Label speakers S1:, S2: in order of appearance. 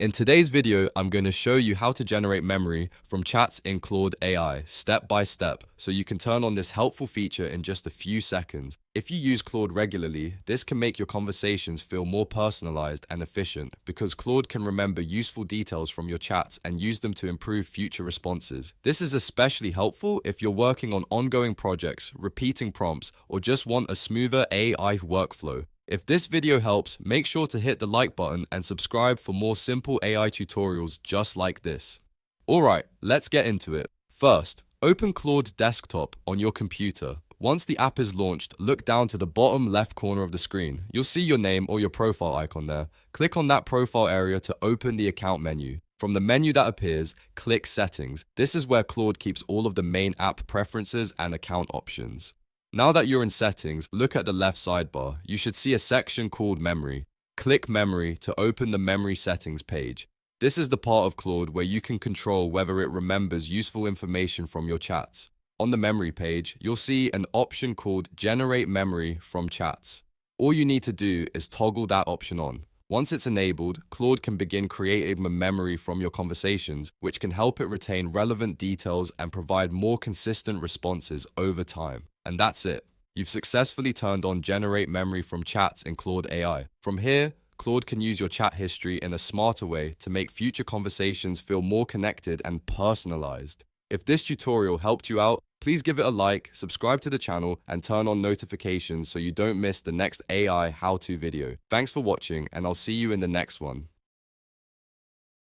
S1: In today's video, I'm going to show you how to generate memory from chats in Claude AI, step by step, so you can turn on this helpful feature in just a few seconds. If you use Claude regularly, this can make your conversations feel more personalized and efficient because Claude can remember useful details from your chats and use them to improve future responses. This is especially helpful if you're working on ongoing projects, repeating prompts, or just want a smoother AI workflow. If this video helps, make sure to hit the like button and subscribe for more simple AI tutorials just like this. Alright, let's get into it. First, open Claude Desktop on your computer. Once the app is launched, look down to the bottom left corner of the screen. You'll see your name or your profile icon there. Click on that profile area to open the account menu. From the menu that appears, click Settings. This is where Claude keeps all of the main app preferences and account options. Now that you're in Settings, look at the left sidebar. You should see a section called Memory. Click Memory to open the Memory Settings page. This is the part of Claude where you can control whether it remembers useful information from your chats. On the Memory page, you'll see an option called Generate Memory from Chats. All you need to do is toggle that option on. Once it's enabled, Claude can begin creating a memory from your conversations, which can help it retain relevant details and provide more consistent responses over time. And that's it. You've successfully turned on Generate Memory from Chats in Claude AI. From here, Claude can use your chat history in a smarter way to make future conversations feel more connected and personalized. If this tutorial helped you out, please give it a like, subscribe to the channel, and turn on notifications so you don't miss the next AI how-to video. Thanks for watching, and I'll see you in the next one.